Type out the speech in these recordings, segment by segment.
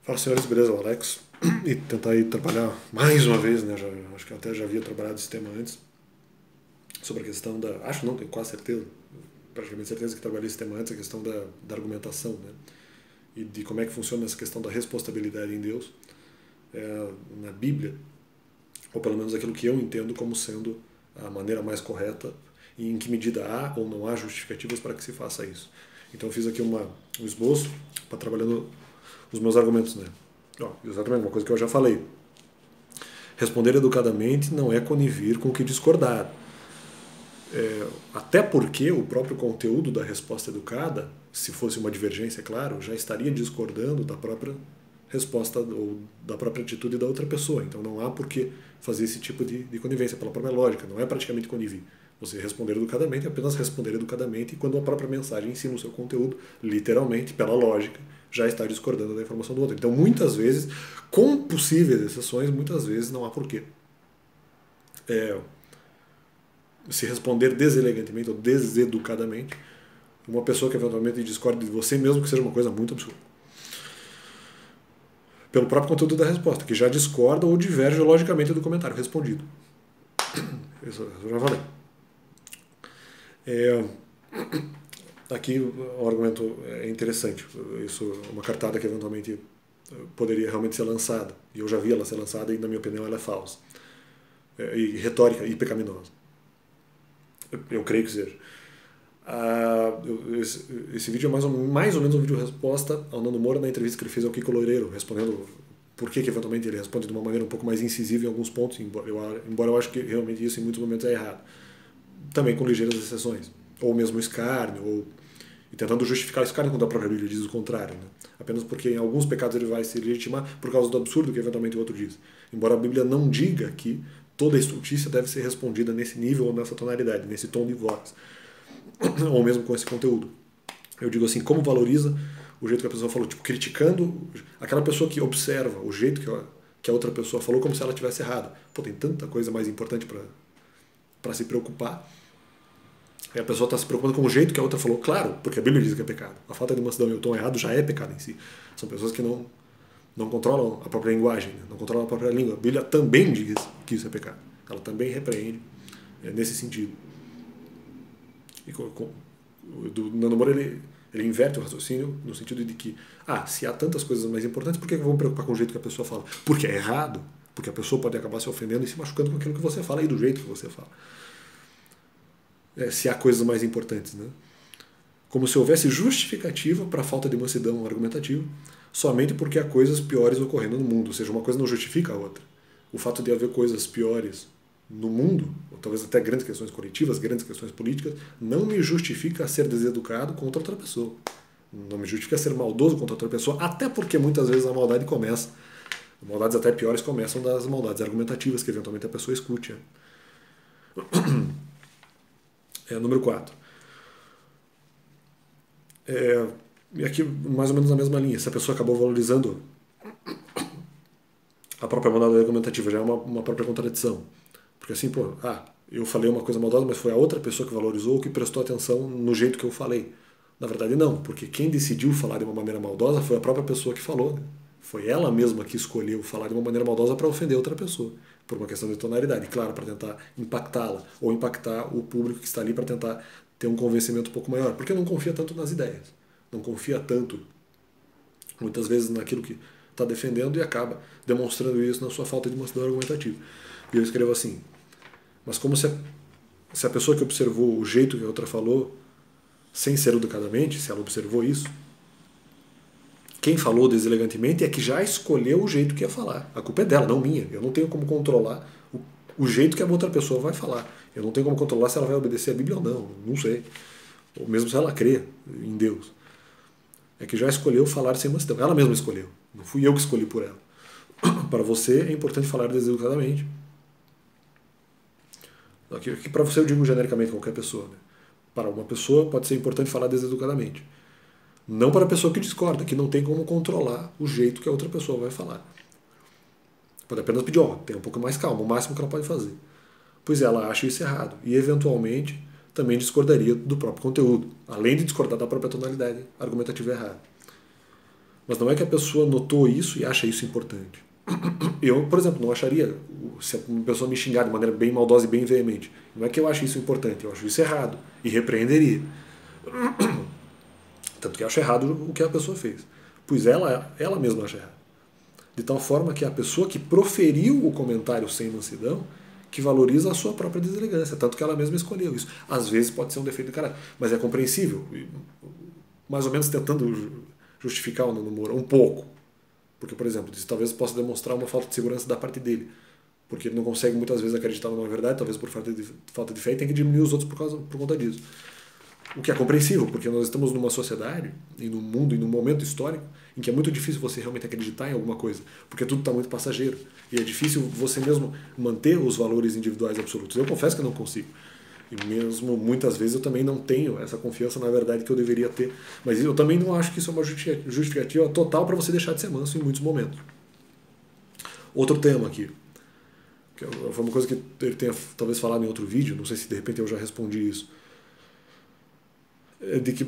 Fala, senhores, beleza? O Alex. E tentar aí trabalhar mais uma vez, né? Acho que eu até já havia trabalhado esse tema antes, sobre a questão da. Acho não, tenho quase certeza, praticamente certeza que trabalhei esse tema antes, a questão da argumentação, né? E de como é que funciona essa questão da responsabilidade em Deus, na Bíblia, ou pelo menos aquilo que eu entendo como sendo a maneira mais correta e em que medida há ou não há justificativas para que se faça isso. Então eu fiz aqui um esboço para trabalhando os meus argumentos, né? Exatamente, uma coisa que eu já falei. Responder educadamente não é conivir com o que discordar. Até porque o próprio conteúdo da resposta educada, se fosse uma divergência, é claro, já estaria discordando da própria resposta ou da própria atitude da outra pessoa. Então não há por que fazer esse tipo de conivência, pela própria lógica. Não é praticamente conivir. Você responder educadamente é apenas responder educadamente quando a própria mensagem em si, no seu conteúdo, literalmente, pela lógica, já está discordando da informação do outro. Então, muitas vezes, com possíveis exceções, muitas vezes não há porquê. Se responder deselegantemente ou deseducadamente, uma pessoa que eventualmente discorde de você, mesmo que seja uma coisa muito absurda. Pelo próprio conteúdo da resposta, que já discorda ou diverge logicamente do comentário respondido. Isso eu já falei. Aqui o argumento é interessante. Isso é uma cartada que eventualmente poderia realmente ser lançada. E eu já vi ela ser lançada e, na minha opinião, ela é falsa. E retórica e pecaminosa. Eu creio que seja. Esse vídeo é mais ou menos um vídeo resposta ao Nando Moura na entrevista que ele fez ao Kiko Loureiro, respondendo por que eventualmente ele responde de uma maneira um pouco mais incisiva em alguns pontos, embora eu acho que realmente isso em muitos momentos é errado. Também com ligeiras exceções. Ou mesmo escárnio, e tentando justificar o escárnio quando a própria Bíblia diz o contrário. Né? Apenas porque em alguns pecados ele vai se legitimar por causa do absurdo que eventualmente o outro diz. Embora a Bíblia não diga que toda estultícia deve ser respondida nesse nível ou nessa tonalidade, nesse tom de voz, ou mesmo com esse conteúdo. Eu digo assim, como valoriza o jeito que a pessoa falou, tipo, criticando aquela pessoa que observa o jeito que a outra pessoa falou como se ela tivesse errada. Pô, tem tanta coisa mais importante para se preocupar. E a pessoa está se preocupando com o jeito que a outra falou, claro, porque a Bíblia diz que é pecado. A falta de mansidão e o tom errado já é pecado em si. São pessoas que não controlam a própria linguagem, né? Não controlam a própria língua. A Bíblia também diz que isso é pecado. Ela também repreende nesse sentido. E do Nando Moura, ele inverte o raciocínio no sentido de que, se há tantas coisas mais importantes, por que eu vou me preocupar com o jeito que a pessoa fala? Porque é errado, porque a pessoa pode acabar se ofendendo e se machucando com aquilo que você fala e do jeito que você fala. Se há coisas mais importantes, né? Como se houvesse justificativa para a falta de mansidão argumentativa, somente porque há coisas piores ocorrendo no mundo. Ou seja, uma coisa não justifica a outra. O fato de haver coisas piores no mundo, ou talvez até grandes questões coletivas, grandes questões políticas, não me justifica ser deseducado contra outra pessoa. Não me justifica ser maldoso contra outra pessoa, até porque muitas vezes a maldade começa, maldades até piores começam das maldades argumentativas que eventualmente a pessoa escute. Número 4. E aqui, mais ou menos na mesma linha, se a pessoa acabou valorizando a própria maldade argumentativa, já é uma própria contradição. Porque assim, eu falei uma coisa maldosa, mas foi a outra pessoa que valorizou ou que prestou atenção no jeito que eu falei. Na verdade, não, porque quem decidiu falar de uma maneira maldosa foi a própria pessoa que falou. Né? Foi ela mesma que escolheu falar de uma maneira maldosa para ofender outra pessoa, por uma questão de tonalidade, claro, para tentar impactá-la ou impactar o público que está ali para tentar ter um convencimento um pouco maior, porque não confia tanto nas ideias, não confia tanto, muitas vezes, naquilo que está defendendo e acaba demonstrando isso na sua falta de mansidão argumentativa. E eu escrevo assim, mas como se a pessoa que observou o jeito que a outra falou, sem ser educadamente, se ela observou isso, quem falou deselegantemente é que já escolheu o jeito que ia falar. A culpa é dela, não minha. Eu não tenho como controlar o jeito que a outra pessoa vai falar. Eu não tenho como controlar se ela vai obedecer a Bíblia ou não. Não sei. Ou mesmo se ela crê em Deus. É que já escolheu falar sem mansidão. Ela mesma escolheu. Não fui eu que escolhi por ela. Para você é importante falar deseducadamente. Aqui para você eu digo genericamente qualquer pessoa. Né? Para uma pessoa pode ser importante falar deseducadamente. Não para a pessoa que discorda, que não tem como controlar o jeito que a outra pessoa vai falar. Pode apenas pedir, tenha um pouco mais calma, o máximo que ela pode fazer. Pois ela acha isso errado. E, eventualmente, também discordaria do próprio conteúdo, além de discordar da própria tonalidade argumentativa errada. Mas não é que a pessoa notou isso e acha isso importante. Eu, por exemplo, não acharia, se uma pessoa me xingar de maneira bem maldosa e bem veemente, não é que eu acho isso importante, eu acho isso errado e repreenderia. Tanto que eu acho errado o que a pessoa fez. Pois ela mesma acha errado. De tal forma que a pessoa que proferiu o comentário sem mansidão, que valoriza a sua própria deselegância, tanto que ela mesma escolheu isso. Às vezes pode ser um defeito de caráter, mas é compreensível. Mais ou menos tentando justificar o Nando Moura um pouco. Porque, por exemplo, isso talvez possa demonstrar uma falta de segurança da parte dele. Porque ele não consegue muitas vezes acreditar numa verdade, talvez por falta de fé, e tem que diminuir os outros por conta disso. O que é compreensível, porque nós estamos numa sociedade, e num mundo, e num momento histórico, em que é muito difícil você realmente acreditar em alguma coisa, porque tudo está muito passageiro. E é difícil você mesmo manter os valores individuais absolutos. Eu confesso que eu não consigo. E mesmo muitas vezes eu também não tenho essa confiança na verdade que eu deveria ter. Mas eu também não acho que isso é uma justificativa total para você deixar de ser manso em muitos momentos. Outro tema aqui, que foi uma coisa que ele tenha talvez falado em outro vídeo, não sei se de repente eu já respondi isso, de que,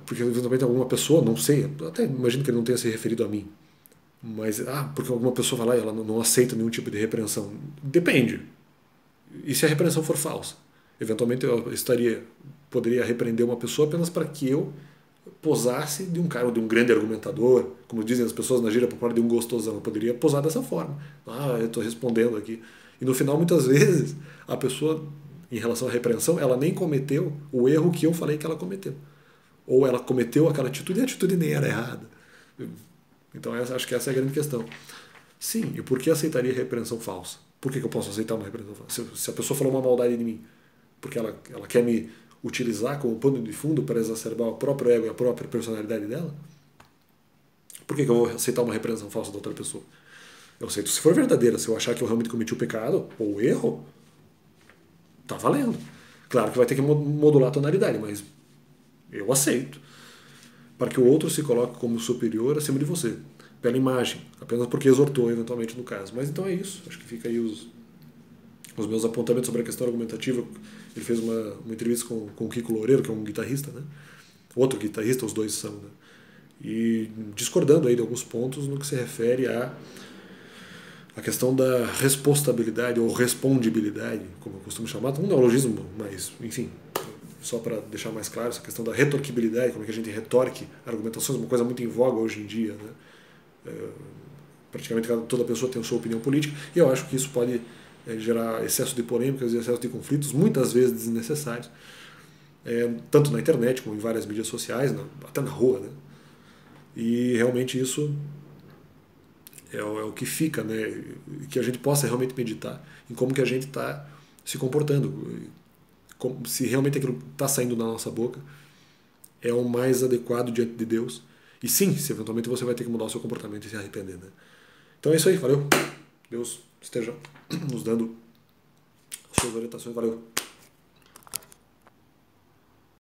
porque eventualmente alguma pessoa, não sei, até imagino que ele não tenha se referido a mim, mas, porque alguma pessoa vai lá e ela não aceita nenhum tipo de repreensão. Depende. E se a repreensão for falsa? Eventualmente eu poderia repreender uma pessoa apenas para que eu posasse de um cara, de um grande argumentador, como dizem as pessoas na gíria popular, de um gostosão. Eu poderia posar dessa forma. Eu estou respondendo aqui. E no final, muitas vezes, a pessoa, em relação à repreensão, ela nem cometeu o erro que eu falei que ela cometeu. Ou ela cometeu aquela atitude e a atitude nem era errada. Então acho que essa é a grande questão. Sim, e por que aceitaria repreensão falsa? Por que eu posso aceitar uma repreensão falsa? Se a pessoa falou uma maldade de mim, porque ela quer me utilizar como pano de fundo para exacerbar o próprio ego e a própria personalidade dela, por que eu vou aceitar uma repreensão falsa da outra pessoa? Eu aceito se for verdadeira, se eu achar que eu realmente cometi o pecado ou o erro, tá valendo. Claro que vai ter que modular a tonalidade, mas eu aceito. Para que o outro se coloque como superior acima de você, pela imagem, apenas porque exortou eventualmente no caso. Mas então é isso, acho que fica aí os meus apontamentos sobre a questão argumentativa. Ele fez uma entrevista com o Kiko Loureiro, que é um guitarrista, né? Outro guitarrista, os dois são, né? E discordando aí de alguns pontos no que se refere a questão da responsabilidade ou respondibilidade, como eu costumo chamar, um neologismo, mas enfim, só para deixar mais claro, essa questão da retorquibilidade, como é que a gente retorque argumentações, uma coisa muito em voga hoje em dia, né? Praticamente toda pessoa tem a sua opinião política, e eu acho que isso pode gerar excesso de polêmicas e excesso de conflitos, muitas vezes desnecessários, tanto na internet como em várias mídias sociais, até na rua, né? E realmente isso é o que fica, né? Que a gente possa realmente meditar em como que a gente está se comportando, se realmente aquilo está saindo da nossa boca é o mais adequado diante de Deus. E sim, se eventualmente você vai ter que mudar o seu comportamento e se arrepender, né? Então é isso aí, valeu. Deus esteja nos dando as suas orientações, valeu.